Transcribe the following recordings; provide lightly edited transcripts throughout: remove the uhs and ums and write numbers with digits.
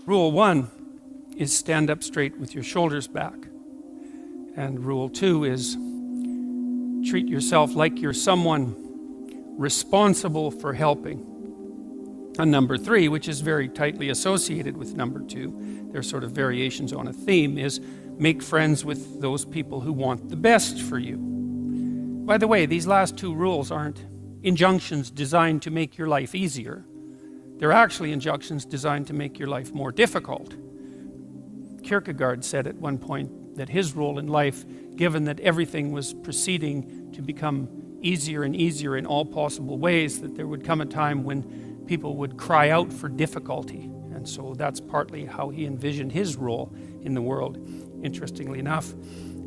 Rule 1 is stand up straight with your shoulders back. And rule 2 is treat yourself like you're someone responsible for helping. And number 3, which is very tightly associated with number 2, they're sort of variations on a theme, is make friends with those people who want the best for you. By the way, these last 2 rules aren't injunctions designed to make your life easier. They're actually injunctions designed to make your life more difficult. Kierkegaard said at one point that his role in life, given that everything was proceeding to become easier and easier in all possible ways, that there would come a time when people would cry out for difficulty. And so that's partly how he envisioned his role in the world, interestingly enough,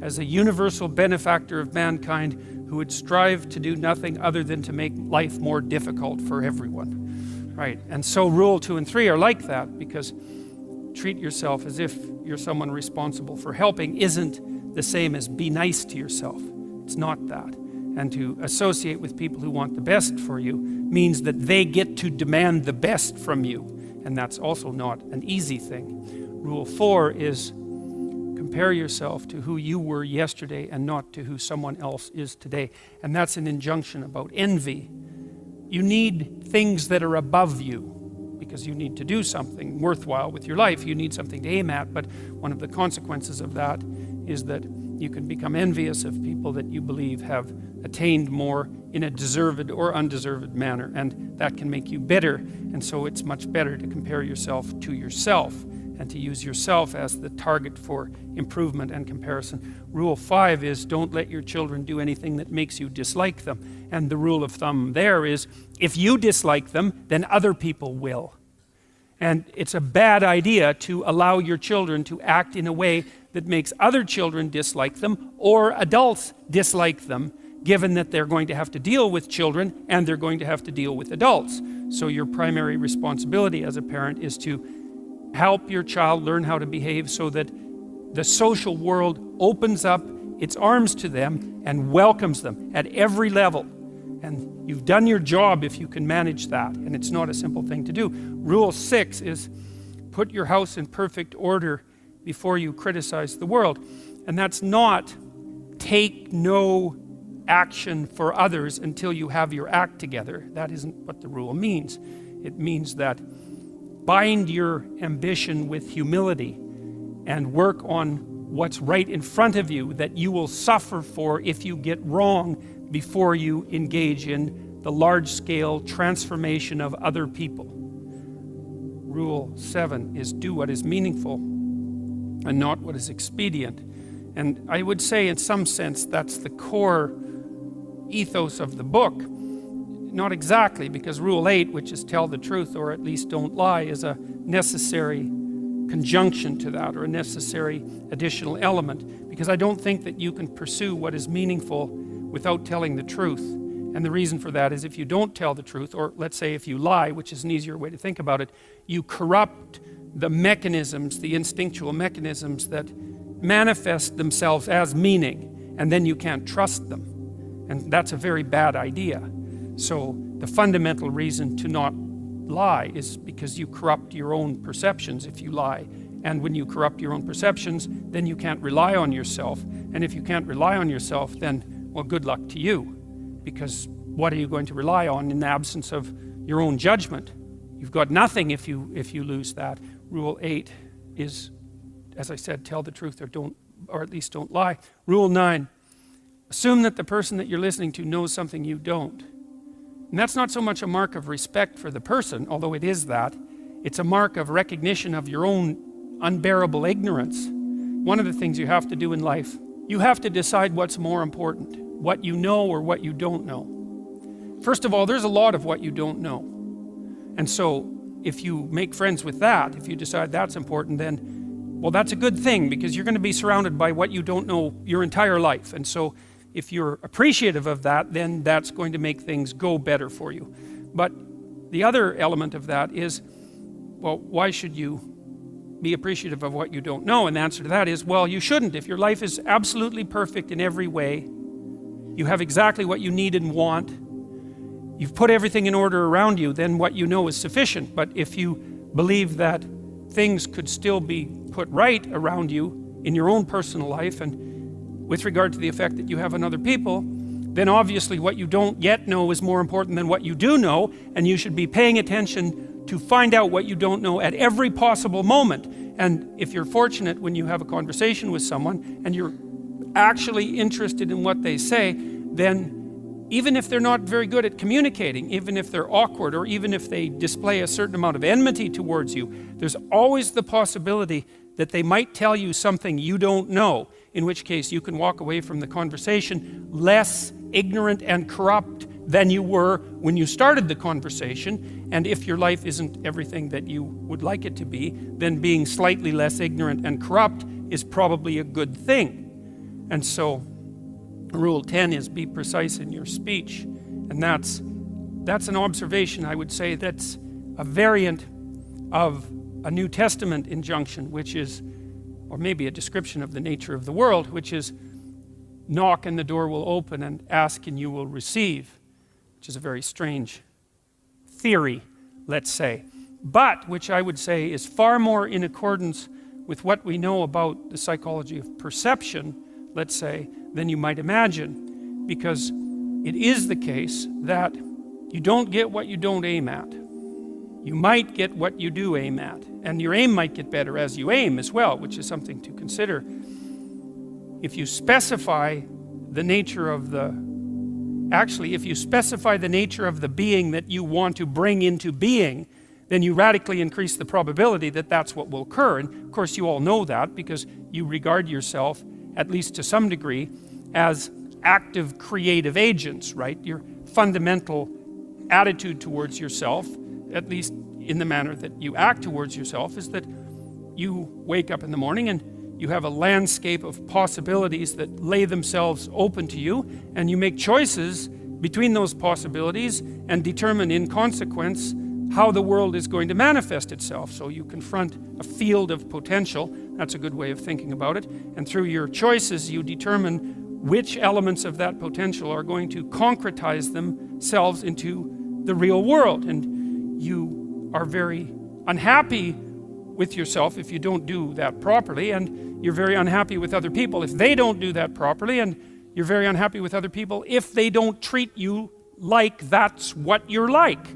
as a universal benefactor of mankind who would strive to do nothing other than to make life more difficult for everyone. Right, and so rule 2 and 3 are like that, because treat yourself as if you're someone responsible for helping isn't the same as be nice to yourself. It's not that. And to associate with people who want the best for you means that they get to demand the best from you. And that's also not an easy thing. Rule 4 is compare yourself to who you were yesterday and not to who someone else is today. And that's an injunction about envy. You need things that are above you because you need to do something worthwhile with your life. You need something to aim at, but one of the consequences of that is that you can become envious of people that you believe have attained more in a deserved or undeserved manner, and that can make you bitter. And so it's much better to compare yourself to yourself and to use yourself as the target for improvement and comparison. Rule 5 is don't let your children do anything that makes you dislike them. And the rule of thumb there is if you dislike them, then other people will. And it's a bad idea to allow your children to act in a way that makes other children dislike them or adults dislike them, given that they're going to have to deal with children and they're going to have to deal with adults. So your primary responsibility as a parent is to help your child learn how to behave so that the social world opens up its arms to them and welcomes them at every level. And you've done your job if you can manage that, and it's not a simple thing to do. Rule 6 is put your house in perfect order before you criticize the world. And that's not take no action for others until you have your act together. That isn't what the rule means. It means that bind your ambition with humility and work on what's right in front of you that you will suffer for if you get wrong before you engage in the large-scale transformation of other people. Rule 7 is do what is meaningful and not what is expedient. And I would say in some sense that's the core ethos of the book. Not exactly, because rule 8, which is tell the truth or at least don't lie, is a necessary conjunction to that, or a necessary additional element, because I don't think that you can pursue what is meaningful without telling the truth. And the reason for that is if you don't tell the truth, or let's say if you lie, which is an easier way to think about it, you corrupt the mechanisms, the instinctual mechanisms that manifest themselves as meaning, and then you can't trust them. And that's a very bad idea. So the fundamental reason to not lie is because you corrupt your own perceptions if you lie. And when you corrupt your own perceptions, then you can't rely on yourself. And if you can't rely on yourself, then, well, good luck to you. Because what are you going to rely on in the absence of your own judgment? You've got nothing if you lose that. Rule 8 is, as I said, tell the truth or at least don't lie. Rule 9, assume that the person that you're listening to knows something you don't. And that's not so much a mark of respect for the person, although it is that. It's a mark of recognition of your own unbearable ignorance. One of the things you have to do in life, you have to decide what's more important, what you know or what you don't know. First of all, there's a lot of what you don't know. And so if you make friends with that, if you decide that's important, then, well, that's a good thing, because you're going to be surrounded by what you don't know your entire life. And so if you're appreciative of that, then that's going to make things go better for you. But the other element of that is, well, why should you be appreciative of what you don't know? And the answer to that is, well, you shouldn't. If your life is absolutely perfect in every way, you have exactly what you need and want, you've put everything in order around you, then what you know is sufficient. But if you believe that things could still be put right around you in your own personal life and with regard to the effect that you have on other people, then obviously what you don't yet know is more important than what you do know, and you should be paying attention to find out what you don't know at every possible moment. And if you're fortunate when you have a conversation with someone and you're actually interested in what they say, then even if they're not very good at communicating, even if they're awkward, or even if they display a certain amount of enmity towards you, there's always the possibility that they might tell you something you don't know, in which case you can walk away from the conversation less ignorant and corrupt than you were when you started the conversation. And if your life isn't everything that you would like it to be, then being slightly less ignorant and corrupt is probably a good thing. And so rule 10 is be precise in your speech. And that's an observation, I would say, that's a variant of a New Testament injunction, which is, or maybe a description of the nature of the world, which is knock and the door will open, and ask and you will receive, which is a very strange theory, let's say, but which I would say is far more in accordance with what we know about the psychology of perception, let's say, than you might imagine, because it is the case that you don't get what you don't aim at. You might get what you do aim at, and your aim might get better as you aim as well, which is something to consider. If you specify the nature of the being that you want to bring into being, then you radically increase the probability that that's what will occur. And of course you all know that because you regard yourself, at least to some degree, as active creative agents, right? Your fundamental attitude towards yourself, at least in the manner that you act towards yourself, is that you wake up in the morning and you have a landscape of possibilities that lay themselves open to you, and you make choices between those possibilities and determine in consequence how the world is going to manifest itself. So you confront a field of potential. That's a good way of thinking about it. And through your choices, you determine which elements of that potential are going to concretize themselves into the real world. And you are very unhappy with yourself if you don't do that properly, and you're very unhappy with other people if they don't do that properly, and you're very unhappy with other people if they don't treat you like that's what you're like.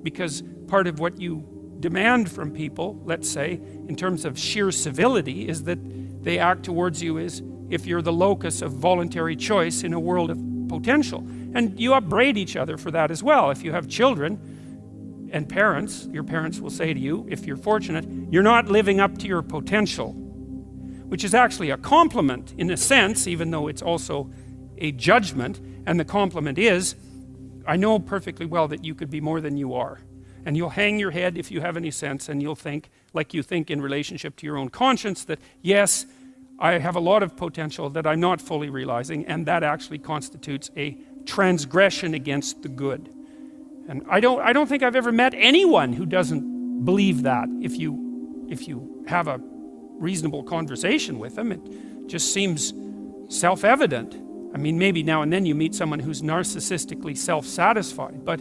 Because part of what you demand from people, let's say, in terms of sheer civility, is that they act towards you as if you're the locus of voluntary choice in a world of potential. And you upbraid each other for that as well. If you have children and parents, your parents will say to you, if you're fortunate, you're not living up to your potential, which is actually a compliment in a sense, even though it's also a judgment. And the compliment is, I know perfectly well that you could be more than you are. And you'll hang your head if you have any sense, and you'll think, like you think in relationship to your own conscience, that yes, I have a lot of potential that I'm not fully realizing, and that actually constitutes a transgression against the good. And I don't think I've ever met anyone who doesn't believe that. If you have a reasonable conversation with them, it just seems self-evident. I mean, maybe now and then you meet someone who's narcissistically self-satisfied, but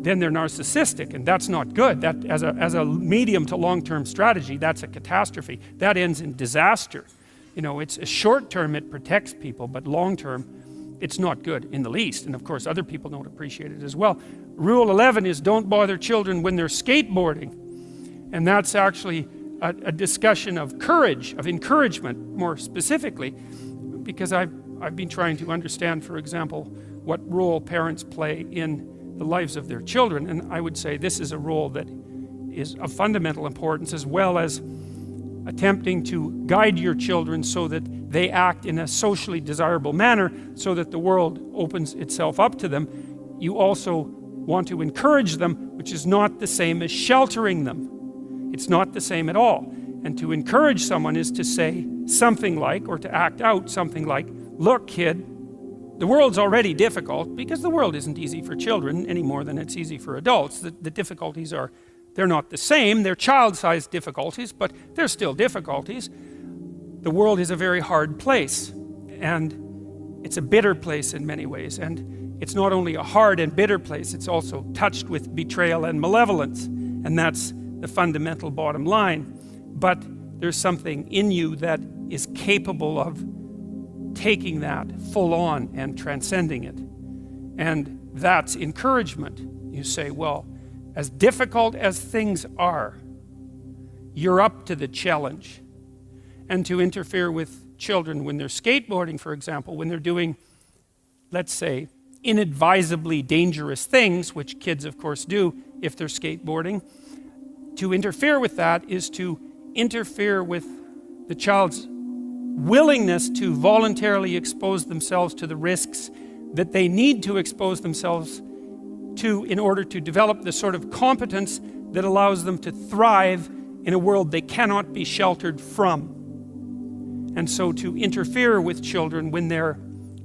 then they're narcissistic, and that's not good. That as a medium to long-term strategy, that's a catastrophe. That ends in disaster. You know, it's a short term, it protects people, but long term, it's not good in the least. And of course, other people don't appreciate it as well. Rule 11 is don't bother children when they're skateboarding. And that's actually a discussion of courage, of encouragement more specifically, because I've been trying to understand, for example, what role parents play in the lives of their children. And I would say this is a role that is of fundamental importance, as well as attempting to guide your children so that they act in a socially desirable manner so that the world opens itself up to them. You also want to encourage them, which is not the same as sheltering them. It's not the same at all. And to encourage someone is to say something like, or to act out something like, look, kid, the world's already difficult, because the world isn't easy for children any more than it's easy for adults. The difficulties are, they're not the same. They're child-sized difficulties, but they're still difficulties. The world is a very hard place, and it's a bitter place in many ways. And it's not only a hard and bitter place, it's also touched with betrayal and malevolence. And that's the fundamental bottom line. but there's something in you that is capable of taking that full on and transcending it. And that's encouragement. You say, well, as difficult as things are, you're up to the challenge. And to interfere with children when they're skateboarding, for example, when they're doing, let's say, inadvisably dangerous things, which kids of course do if they're skateboarding, to interfere with that is to interfere with the child's willingness to voluntarily expose themselves to the risks that they need to expose themselves to in order to develop the sort of competence that allows them to thrive in a world they cannot be sheltered from. And so to interfere with children when they're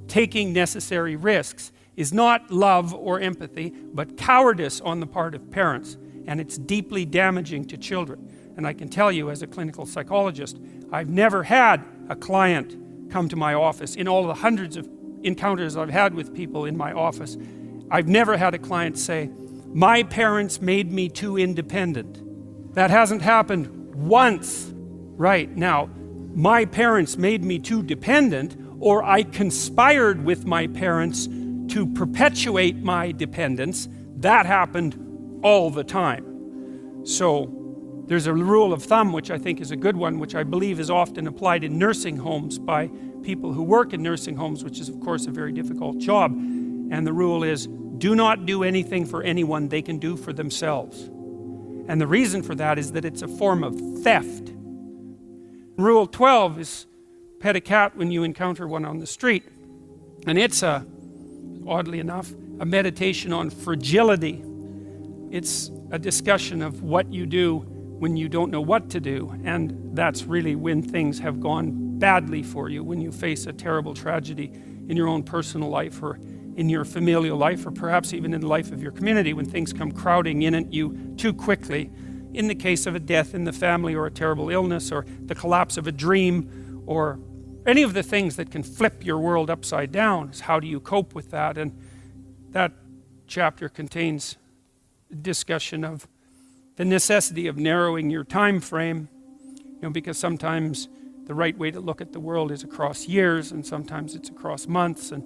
taking necessary risks is not love or empathy, but cowardice on the part of parents. And it's deeply damaging to children. And I can tell you, as a clinical psychologist, I've never had a client come to my office. In all the hundreds of encounters I've had with people in my office, I've never had a client say, my parents made me too independent. That hasn't happened once. Right, now, my parents made me too dependent, or I conspired with my parents to perpetuate my dependence. That happened all the time. So there's a rule of thumb, which I think is a good one, which I believe is often applied in nursing homes by people who work in nursing homes, which is of course a very difficult job. And the rule is, do not do anything for anyone they can do for themselves. And the reason for that is that it's a form of theft. Rule 12 is pet a cat when you encounter one on the street. And it's oddly enough, a meditation on fragility. It's a discussion of what you do when you don't know what to do. And that's really when things have gone badly for you, when you face a terrible tragedy in your own personal life or in your familial life, or perhaps even in the life of your community, when things come crowding in at you too quickly. In the case of a death in the family, or a terrible illness, or the collapse of a dream, or any of the things that can flip your world upside down, is how do you cope with that? And that chapter contains a discussion of the necessity of narrowing your time frame, because sometimes the right way to look at the world is across years, and sometimes it's across months, and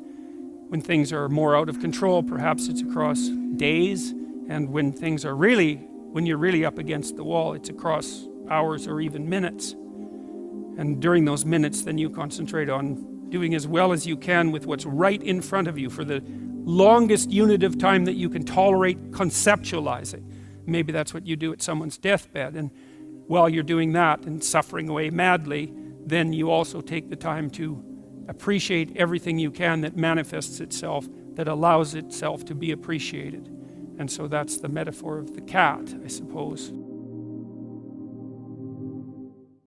when things are more out of control, perhaps it's across days, and when you're really up against the wall, it's across hours or even minutes. And during those minutes, then you concentrate on doing as well as you can with what's right in front of you for the longest unit of time that you can tolerate conceptualizing. Maybe that's what you do at someone's deathbed. And while you're doing that and suffering away madly, then you also take the time to appreciate everything you can that manifests itself, that allows itself to be appreciated. And so that's the metaphor of the cat, I suppose.